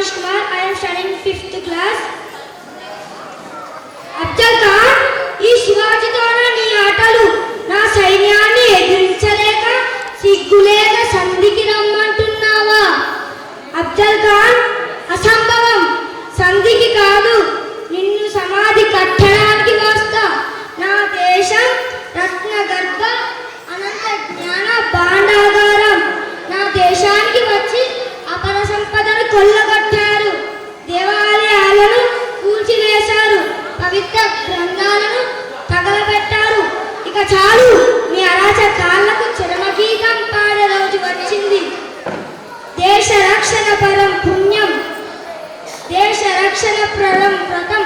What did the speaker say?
Manish Kumar. I am studying 5th class. Afzal Khan, ఈ శివాజీతోన నీ ఆటలు, నా సైన్యాన్ని ఎదిరించలేక సిగ్గులేక సంధికి రమ్మంటున్నావా? అఫ్జల్ ఖాన్, అసంభవం. సంధికి కాదు, నిన్ను సమాధి కట్టడానికి వస్తా. నా దేశం రత్నగర్భ అనంత జ్ఞాన భాండాగారం. నా దేశానికి వచ్చి అపర సంపదను కొల్లగొట్టారు, దేవాలయాలను కూల్చివేశారు, పవిత్ర గ్రంథాలను తగలబెట్టారు. ఇక చాలు, మీ అరాచకాలకు చరమగీతం పాడే రోజు వచ్చింది. దేశ రక్షణ పరం పుణ్యం, దేశ రక్షణ పరం వ్రతం